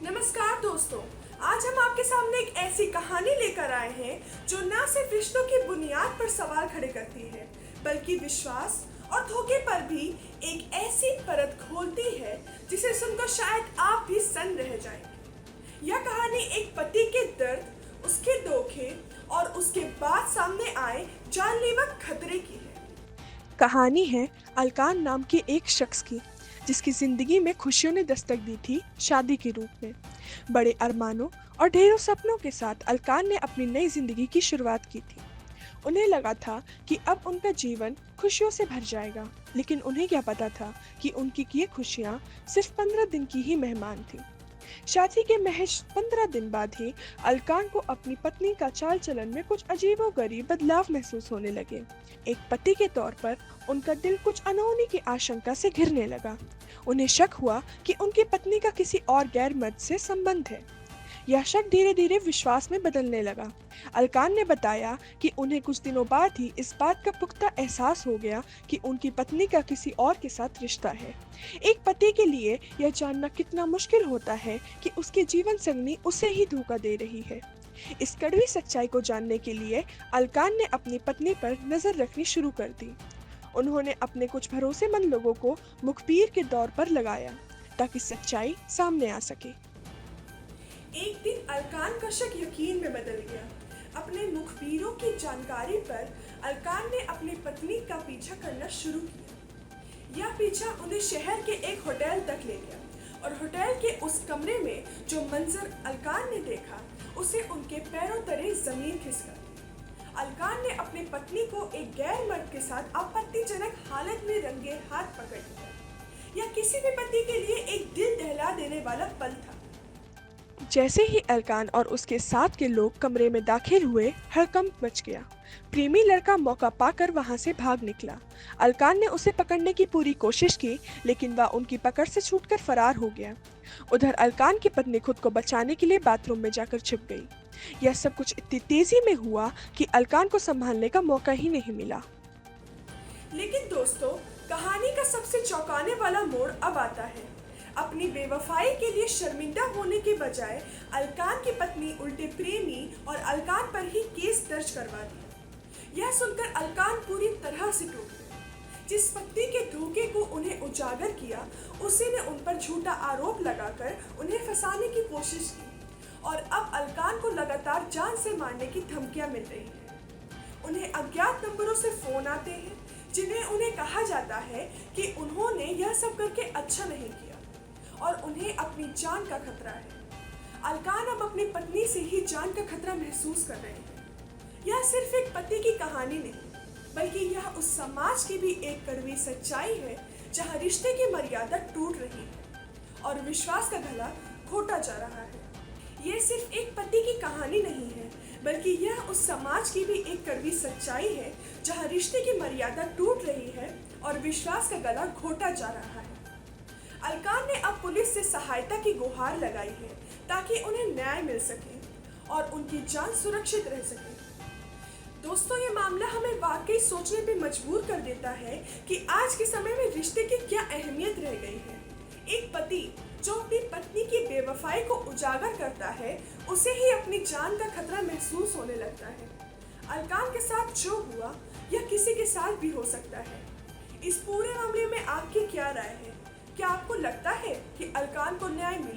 नमस्कार दोस्तों। आज हम आपके सामने एक ऐसी कहानी लेकर आए हैं जो न सिर्फ रिश्तों की बुनियाद पर सवाल खड़े करती है बल्कि विश्वास और धोखे पर भी एक ऐसी परत खोलती है जिसे सुनकर शायद आप भी सन्न रह जाएंगे। यह कहानी एक पति के दर्द, उसके धोखे और उसके बाद सामने आए जानलेवा खतरे की है। कहानी है अलकान नाम के एक शख्स की, जिसकी जिंदगी में खुशियों ने दस्तक दी थी शादी के रूप में। बड़े अरमानों और ढेरों सपनों के साथ अलकान ने अपनी नई जिंदगी की शुरुआत की थी। उन्हें लगा था कि अब उनका जीवन खुशियों से भर जाएगा, लेकिन उन्हें क्या पता था कि उनकी ये खुशियां सिर्फ 15 दिन की ही मेहमान थी। शादी के महज 15 दिन बाद ही अलकान को अपनी पत्नी का चाल चलन में कुछ अजीबोगरीब बदलाव महसूस होने लगे। एक पति के तौर पर उनका दिल कुछ अनहोनी की आशंका से घिरने लगा। उन्हें शक हुआ कि उनकी पत्नी का किसी और गैर मर्द से संबंध है। यह शक धीरे धीरे विश्वास में बदलने लगा। अलकान ने बताया कि उन्हें कुछ दिनों बाद ही इस बात का पुख्ता एहसास हो गया कि उनकी पत्नी का किसी और के साथ रिश्ता है। एक पति के लिए यह जानना कितना मुश्किल होता है कि उसकी जीवन संगनी उसे ही धोखा दे रही है। इस कड़वी सच्चाई को जानने के लिए अलकान ने अपनी पत्नी पर नजर रखनी शुरू कर दी। उन्होंने अपने कुछ भरोसेमंद लोगों को मुखबिर के तौर पर लगाया ताकि सच्चाई सामने आ सके। एक दिन अलकान का शक यकीन में बदल गया। अपने मुखबिरों की जानकारी पर अलकान ने अपनी पत्नी का पीछा करना शुरू किया। यह पीछा उन्हें शहर के एक होटल तक ले गया और होटल के उस कमरे में जो मंजर अलकान ने देखा उसे उनके पैरों तले जमीन खिसका दी। अलकान ने अपनी पत्नी को एक गैर मर्द के साथ आपत्तिजनक हालत में रंगे हाथ पकड़ लिया। यह किसी भी पति के लिए एक दिल दहला देने वाला पल था। जैसे ही अलकान और उसके साथ के लोग कमरे में दाखिल हुए, हड़कंप मच गया। प्रेमी लड़का मौका पाकर वहां से भाग निकला। अलकान ने उसे पकड़ने की पूरी कोशिश की, लेकिन वह उनकी पकड़ से छूटकर फरार हो गया। उधर अलकान की पत्नी खुद को बचाने के लिए बाथरूम में जाकर छिप गई। यह सब कुछ इतनी तेजी में हुआ कि अलकान को संभालने का मौका ही नहीं मिला। लेकिन दोस्तों, कहानी का सबसे चौंकाने वाला मोड़ अब आता है। अपनी बेवफाई के लिए शर्मिंदा होने के बजाय अलकान की पत्नी उल्टे प्रेमी और अलकान पर ही केस दर्ज करवा दिया। यह सुनकर अलकान पूरी तरह से टूट गई। जिस पति के धोखे को उन्हें उजागर किया, उसी ने उन पर झूठा आरोप लगाकर उन्हें फंसाने की कोशिश की और अब अलकान को लगातार जान से मारने की धमकियां मिल रही हैं। उन्हें अज्ञात नंबरों से फोन आते हैं जिन्हें उन्हें कहा जाता है कि उन्होंने यह सब करके अच्छा नहीं किया और उन्हें अपनी जान का खतरा है। अलकान अब अपनी पत्नी से ही जान का खतरा महसूस कर रहे हैं। यह सिर्फ एक पति की कहानी नहीं, बल्कि यह उस समाज की भी एक कड़वी सच्चाई है जहां रिश्ते की मर्यादा टूट रही है और विश्वास का गला घोटा जा रहा है। यह सिर्फ एक पति की कहानी नहीं है, बल्कि यह उस समाज की भी एक कड़वी सच्चाई है जहां रिश्ते की मर्यादा टूट रही है और विश्वास का गला घोटा जा रहा है। अलकान ने अब पुलिस से सहायता की गुहार लगाई है ताकि उन्हें न्याय मिल सके और उनकी जान सुरक्षित रह सके। दोस्तों, ये मामला हमें वाकई सोचने पे मजबूर कर देता है कि आज के समय में रिश्ते की क्या अहमियत रह गई है। एक पति जो अपनी पत्नी की बेवफाई को उजागर करता है, उसे ही अपनी जान का खतरा महसूस होने लगता है। अलकान के साथ जो हुआ, यह किसी के साथ भी हो सकता है। इस पूरे मामले में आपकी क्या राय है? क्या आपको लगता है कि अलकान को न्याय मिला?